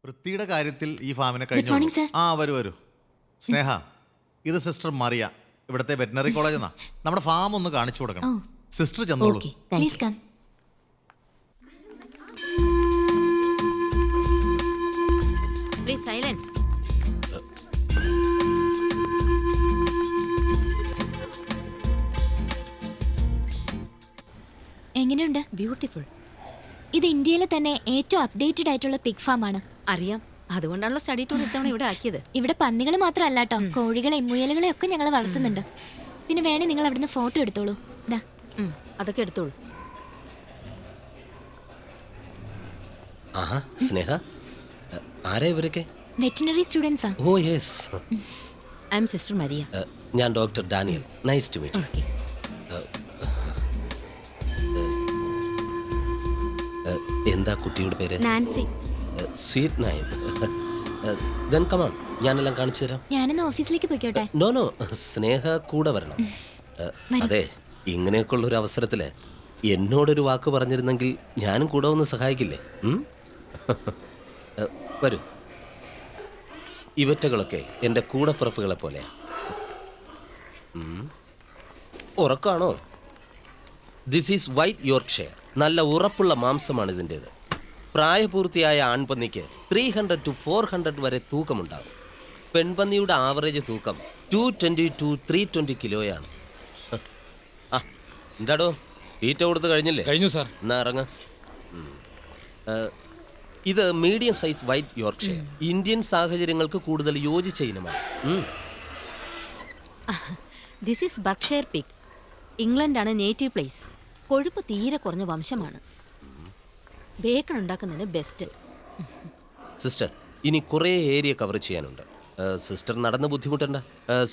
വൃത്തിയുടെ കാര്യത്തിൽ ഈ ഫാമിനെ Good morning, sir. വരൂ സ്നേഹ, ഇത് സിസ്റ്റർ മറിയ, ഇവിടുത്തെ വെറ്റിനറി കോളേജ് എന്നാ. നമ്മുടെ ഫാം ഒന്ന് കാണിച്ചു കൊടുക്കണം. Oh. സിസ്റ്റർ ചെന്നോളൂ. Okay, please come. Please silence. എങ്ങനെയുണ്ട്? Beautiful. ഇത് ഇന്ത്യയിലെ തന്നെ ഏറ്റവും അപ്ഡേറ്റഡ് ആയിട്ടുള്ള പിഗ് ഫാം ആണ്. അറിയാം, അതുകൊണ്ടാണല്ലോ സ്റ്റഡി ടൂർ ഇത്തവണ ഇവിടെ ആക്കിയത്. ഇവിടെ പന്നികൾ മാത്രമല്ല കേട്ടോ, കോഴികളെയും മുയലുകളെയും ഒക്കെ ഞങ്ങൾ വളർത്തുന്നുണ്ട്. പിന്നെ വേണേ നിങ്ങൾ അവിടുന്ന് ഫോട്ടോ എടുത്തോളൂ. ദാ. അതൊക്കെ എടുത്തോളൂ. ആഹാ, സ്നേഹ, ആരാ ഇവരൊക്കെ? വെറ്റിനറി സ്റ്റുഡൻസാ. Oh yes, I am sister Maria. ഞാൻ doctor Daniel. Nice to meet. Okay. എന്താ കുട്ടിയുടെ പേര്? Nancy. Sweet name. Then come on, ഞാനെല്ലാം കാണിച്ചു തരാം. ഞാനിന്ന് ഓഫീസിലേക്ക് പോയിക്കോട്ടെ? നോ, സ്നേഹ കൂടെ വരണം. അതെ, ഇങ്ങനെയൊക്കെ ഉള്ള ഒരു അവസരത്തില് എന്നോടൊരു വാക്ക് പറഞ്ഞിരുന്നെങ്കിൽ ഞാനും കൂടെ ഒന്ന് സഹായിക്കില്ലേ? വരൂ. ഇവറ്റകളൊക്കെ എൻ്റെ കൂടപ്പിറപ്പുകളെ പോലെ. ഉറക്കാണോ? This is white Yorkshire. നല്ല ഉറപ്പുള്ള മാംസമാണ് ഇതിൻ്റേത്. പ്രായപൂർത്തിയായ ആൺപന്നിക്ക് 300 to 400 വരെ തൂക്കമുണ്ടാകും. പെൺപന്നിയുടെ ആവറേജ് തൂക്കം 220 to 320 കിലോയാണ്. എന്താടോ, തീറ്റ കൊടുത്ത് കഴിഞ്ഞില്ലേ? കഴിഞ്ഞു സാർ. എന്നാ ഇറങ്ങ. ഇത് medium size white Yorkshire. Indian സാഹചര്യങ്ങൾക്ക് കൂടുതൽ യോജിച്ച ഇനമാണ്. This is Berkshire pig. ഇംഗ്ലണ്ടാണ് നേറ്റീവ് പ്ലേസ്. കൊഴുപ്പ് തീരെ കുറഞ്ഞ വംശമാണ്. ബേക്കൺ ഉണ്ടാക്കുന്നതിന് ബെസ്റ്റ്. സിസ്റ്റർ, ഇനി കുറേ ഏരിയ കവർ ചെയ്യാനുണ്ട്. സിസ്റ്റർ നടന്ന് ബുദ്ധിമുട്ടണ്ട.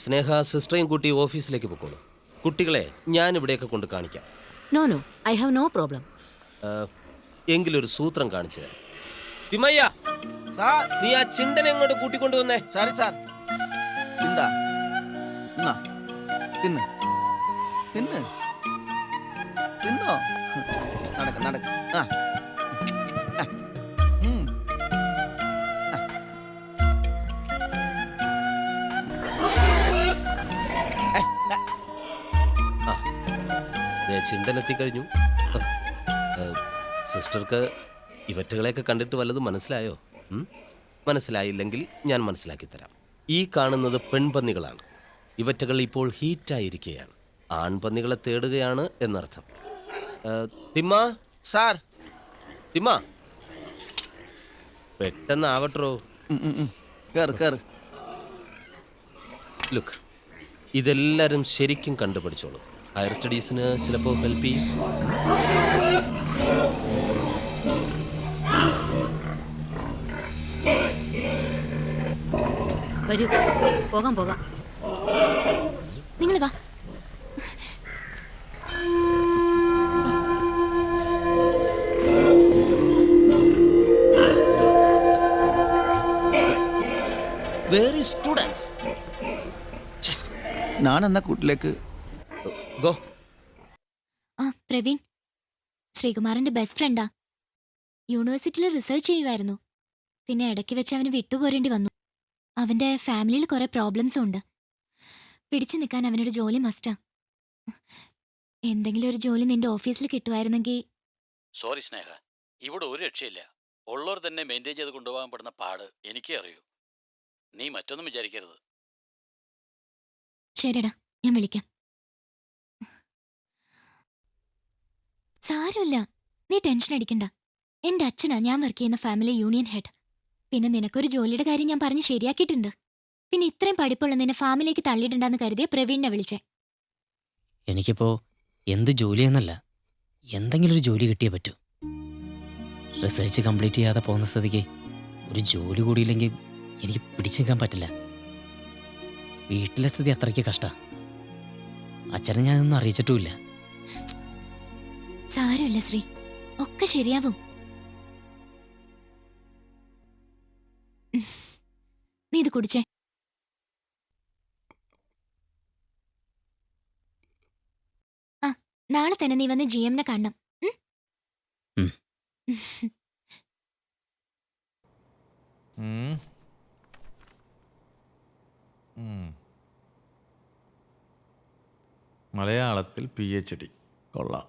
സ്നേഹ സിസ്റ്ററേയും കൂട്ടി ഓഫീസിലേക്ക് പൊക്കോളൂ. കുട്ടികളെ ഞാൻ ഇവിടെയൊക്കെ കൊണ്ട് കാണിക്കാം. No, I have no problem. എങ്കിലൊരു സൂത്രം കാണിച്ചു തരാം. തിമ്മയ്യ, നീ ആ ചിണ്ടനെ എങ്ങോട്ട് കൂട്ടിക്കൊണ്ടുവന്നേ? സാറി സാർ. ഉണ്ടാ എന്നാ തിന്ന് തിന്ന് തിന്നോ. നടക്ക്. ആ ചിണ്ടനെത്തിക്കഴിഞ്ഞു. സിസ്റ്റർക്ക് ഇവറ്റകളെയൊക്കെ കണ്ടിട്ട് വല്ലതും മനസ്സിലായോ? മനസ്സിലായില്ലെങ്കിൽ ഞാൻ മനസ്സിലാക്കി തരാം. ഈ കാണുന്നത് പെൺപന്നികളാണ്. ഇവറ്റകൾ ഇപ്പോൾ ഹീറ്റായിരിക്കുകയാണ്. ആൺപന്നികളെ തേടുകയാണ് എന്നർത്ഥം. തിമ്മ സാർ. തിമ്മ, പെട്ടെന്ന് ആവട്ടോ. കേറ്. ലുക്ക്, ഇതെല്ലാവരും ശരിക്കും കണ്ടുപിടിച്ചോളൂ. ഹയർ സ്റ്റഡീസിന് ചിലപ്പോൾ ഹെൽപ്പ് ചെയ്യും. വരൂ, പോകാം. നിങ്ങൾ വാ. Where is students? ഞാൻ എന്നാ കൂട്ടിലേക്ക് Go. പ്രവീൺ ശ്രീകുമാറിന്റെ ബെസ്റ്റ് ഫ്രണ്ടാ. യൂണിവേഴ്സിറ്റിയിൽ റിസർച്ച് ചെയ്യുമായിരുന്നു. പിന്നെ ഇടയ്ക്ക് വെച്ച് അവന് വിട്ടുപോരേണ്ടി വന്നു. അവന്റെ ഫാമിലിയിൽ കുറെ പ്രോബ്ലംസും ഉണ്ട്. പിടിച്ചു നിൽക്കാൻ അവനൊരു ജോലി മസ്റ്റാ. എന്തെങ്കിലും ഒരു ജോലി നിന്റെ ഓഫീസിൽ കിട്ടുമായിരുന്നെങ്കിൽ. സോറി സ്നേഹ, ഇവിടെ ഒരു രക്ഷയില്ല. ഉള്ളവർ തന്നെ മെയിൻറ്റെയിൻ ചെയ്ത് കൊണ്ടുപോകാൻ പെടുന്ന പാട് എനിക്കേ അറിയൂ. നീ മറ്റൊന്നും വിചാരിക്കരുത്. ശരിടാ, ഞാൻ വിളിക്കാം. സാരമില്ല, നീ ടെൻഷൻ അടിക്കണ്ട. എന്റെ അച്ഛനാ ഞാൻ വർക്ക് ചെയ്യുന്ന ഫാമിലി യൂണിയൻ ഹെഡ്. പിന്നെ നിനക്കൊരു ജോലിയുടെ കാര്യം ഞാൻ പറഞ്ഞ് ശരിയാക്കിയിട്ടുണ്ട്. പിന്നെ ഇത്രയും പഠിപ്പുള്ള നിന്നെ ഫാമിലേക്ക് തള്ളിയിട്ടുണ്ടെന്ന് കരുതിയ പ്രവീണിനെ വിളിച്ചേ. എനിക്കിപ്പോ എന്ത് ജോലിയെന്നല്ല, എന്തെങ്കിലും ഒരു ജോലി കിട്ടിയേ പറ്റൂ. റിസർച്ച് കംപ്ലീറ്റ് ചെയ്യാതെ പോകുന്ന സ്ഥിതിക്ക് ഒരു ജോലി കൂടിയില്ലെങ്കിൽ എനിക്ക് പിടിച്ചു നിൽക്കാൻ പറ്റില്ല. വീട്ടിലെ സ്ഥിതി അത്രയ്ക്ക് കഷ്ടാ. അച്ഛനെ ഞാനൊന്നും അറിയിച്ചിട്ടുമില്ല. സാരമില്ല ശ്രീ, ഒക്കെ ശരിയാവും. നീ ഇത് കുടിച്ചേ. നാളെ തന്നെ നീ വന്ന് GM-നെ കാണണം. ഉം. ഉം. മലയാളത്തിൽ PhD കൊള്ളാം.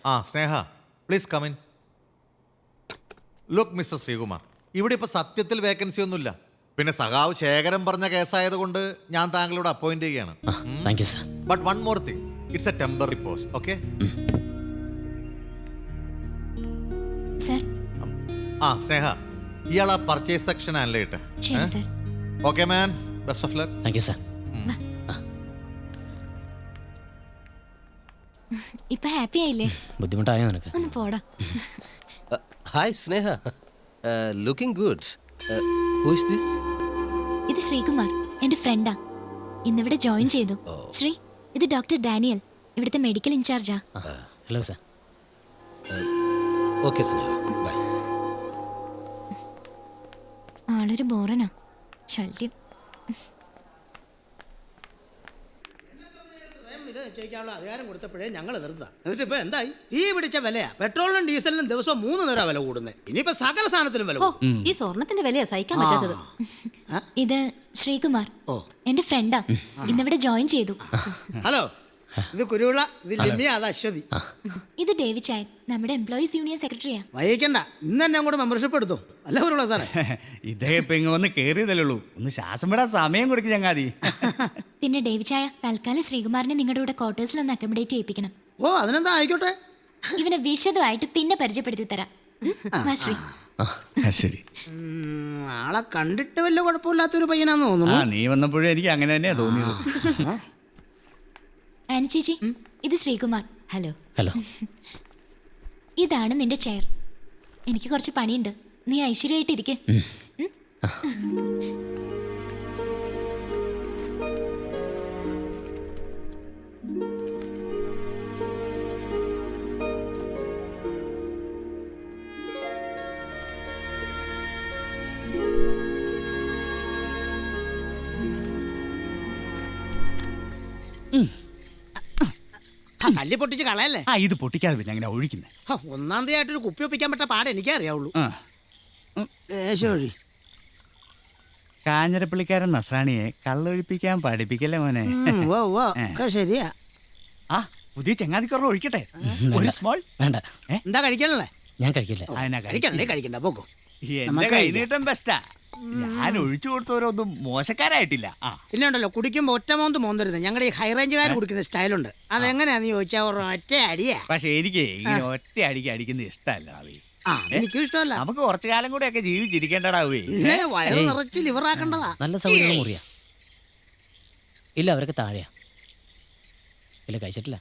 ആ Sneha please come in. Look mister Sreekumar, ഇവിടെ ഇപ്പോൾ സത്യത്തിൽ വേക്കൻസി ഒന്നുമില്ല. പിന്നെ സഖാവ് ശേഖരൻ പറഞ്ഞ കേസായതുകൊണ്ട് ഞാൻ താങ്കളോട് അപ്പോയിന്റ് ചെയ്യുകയാണ്. Thank you sir. But one more thing, it's a temporary post. Okay? Sir. ആ സ്നേഹ, ഇയാൾ ആ പർച്ചേസ് സെക്ഷൻ ഹാൻഡിൽ ചെയ്യട്ടെ. ശരി sir. Okay man, best of luck. Thank you sir. ഇപ്പൊ ഹാപ്പി ആയില്ലേ? ബുദ്ധിമുട്ടായോ നിനക്ക്? ഒന്ന് പോടാ. Hi Sneha, looking good. Who is this? ഇത് ശ്രീകുമാർ, എന്റെ ഫ്രണ്ടാ. ഇന്നിവിടെ ജോയിൻ ചെയ്തു. ശ്രീ, ഇത് ഡോക്ടർ ഡാനിയൽ, ഇവിടുത്തെ മെഡിക്കൽ ഇൻചാർജാ. Hello sir. Okay Sneha, bye. ആളൊരു ബോറനാ, ശല്യം. നിശ്ചയിക്കാനുള്ള അധികാരം കൊടുത്തപ്പോഴേ ഞങ്ങൾ എതിർത്ത. എന്നിട്ട് ഇപ്പൊ എന്തായി? ഈ പിടിച്ച വിലയാ. പെട്രോളിനും ഡീസലിനും ദിവസം 3 നേരം വില കൂടുന്നത്. ഇനിയിപ്പോ സകല സാധനത്തിനും വില ഓ, കൂടും. ഈ സ്വർണത്തിന്റെ വിലയാ സഹിക്കാൻ പറ്റാത്തത്. ഇത് ശ്രീകുമാർ, ഓ. എന്റെ ഫ്രണ്ടാ. ഇന്നിവിടെ ജോയിൻ ചെയ്തു. ഹലോ, ഇത് കുരുവിള, ഇത് ലിമിയ, അത് അശ്വതി. ഇത് ഡേവി ചായൻ, നമ്മുടെ എംപ്ലോയീസ് യൂണിയൻ സെക്രട്ടറിയാ. വൈകിക്കണ്ട, ഇന്ന് തന്നെ അങ്ങോട്ട് മെമ്പർഷിപ്പ് എടുത്തു. അല്ല കുരുവിള സാറേ? ഇദ്ദേഹം ഇപ്പൊ ഇങ്ങ് വന്ന് കേറിയതല്ലേ ഉള്ളൂ. ഒന്ന് ശ്വാസം വിടാൻ സമയം കൊടുക്കും ചങ്ങാതി. പിന്നെ ഡേവി ചായ, തൽക്കാലം ശ്രീകുമാറിനെ നിങ്ങളുടെ കൂടെ ക്വാർട്ടേഴ്സിൽ ഒന്ന് അക്കോമഡേറ്റ് ചെയ്യിപ്പിക്കണം. ഓ, അതിനെന്താ, ആയിക്കോട്ടെ. ഇവനെ വിശദമായിട്ട് പിന്നെ പരിചയപ്പെടുത്തി തരാം. വാ ശ്രീ. ശരി. ആളെ കണ്ടിട്ട് വലിയ കുഴപ്പമില്ലാത്തൊരു പയ്യനാന്ന് ആ, തോന്നുന്നു. നീ വന്നപ്പോഴും എനിക്ക് അങ്ങനെ തന്നെയാ തോന്നിയത്. ആനി ചേച്ചി, ഇത് ശ്രീകുമാർ. ഹലോ. ഹലോ. ഇതാണ് നിന്റെ ചെയർ. എനിക്ക് കുറച്ച് പണിയുണ്ട്, നീ ഐശ്വര്യമായിട്ടിരിക്കെ. കല്ല് പൊട്ടിച്ച് കളയല്ലേ? ആ, ഇത് പൊട്ടിക്കാതെ പിന്നെ അങ്ങനെ ഒഴിക്കുന്നേ. ഒന്നാം തീയതിയായിട്ടൊരു കുപ്പി ഒപ്പിക്കാൻ പറ്റ പാടെ എനിക്കേ അറിയാവുള്ളൂ. ആ, ദേശൊഴി. കാഞ്ഞിരപ്പള്ളിക്കാരൻ നസ്രാണിയെ കള്ളൊഴിപ്പിക്കാൻ പഠിപ്പിക്കല്ലേ മോനെ. ഒക്കെ ശരിയാ. ആ, പുതിയ ചങ്ങാതിക്കൊരെണ്ണം ഒഴിക്കട്ടെ? ഒരു സ്മോൾ. വേണ്ട, എന്താ കഴിക്കണല്ലേ? ഞാൻ കഴിക്കില്ല. അതിനാ കഴിക്കണ്ടേ, കഴിക്കണ്ട, പോക്കോ. എന്റെ നമുക്ക് കൈനീട്ടം ബെസ്റ്റാ. ഞാൻ ഒഴിച്ചു കൊടുത്തവരൊന്നും മോശക്കാരായിട്ടില്ല. ആ, പിന്നെ ഉണ്ടല്ലോ, കുടിക്കുമ്പോൾ ഒറ്റ മോന്തരുത്. ഞങ്ങളുടെ ഈ ഹൈ റേഞ്ചുകാർ കുടിക്കുന്ന സ്റ്റൈലുണ്ട്. അതെങ്ങനെയാന്ന് ചോദിച്ചാൽ ഒറ്റ അടിയാ. പക്ഷെ എനിക്ക് ഇങ്ങനെ ഒറ്റ അടിക്ക് അടിക്കുന്നത് ഇഷ്ടമല്ല. എനിക്കും ഇഷ്ടമല്ല. നമുക്ക് കുറച്ചു കാലം കൂടെ ഒക്കെ ജീവിച്ചിരിക്കേണ്ടടാവേ. വയറ് നിറച്ച് ലിവറാക്കണ്ടതാ. നല്ല സൗകര്യം മുറിയാ. ഇല്ല, അവരൊക്കെ താഴെയാ. ഇല്ല, കഴിച്ചിട്ടില്ല.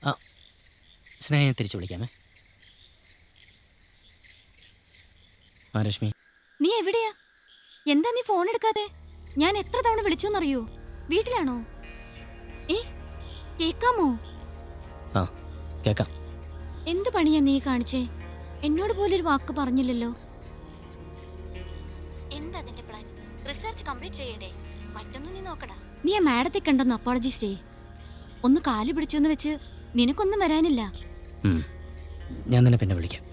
ആ, സ്നേഹം തിരിച്ചു വിളിക്കാമേ. ആ രശ്മി, നീ എവിടെയാ? എന്താ നീ ഫോൺ എടുക്കാതെ? ഞാൻ എത്ര തവണ വിളിച്ചോന്നറിയോ? വീട്ടിലാണോ? കേക്കാമോ? ആ കേക്കാം. എന്ത് പണിയാ നീ കാണിച്ചേ? എന്നോട് പോലൊരു വാക്ക് പറഞ്ഞില്ലല്ലോ. എന്താ നിന്റെ പ്ലാൻ? റിസർച്ച് കംപ്ലീറ്റ് ചെയ്യണ്ടേ? മറ്റൊന്നും നീ നോക്കടാ. നീ ആ മാഡത്തെ കണ്ടെന്ന് അപ്പോളജി ചെയ്യേ. ഒന്ന് കാല് പിടിച്ചോന്ന് വെച്ച് നിനക്കൊന്നും വരാനില്ല. ഞാൻ നിന്നെ പിന്നെ വിളിക്കാം.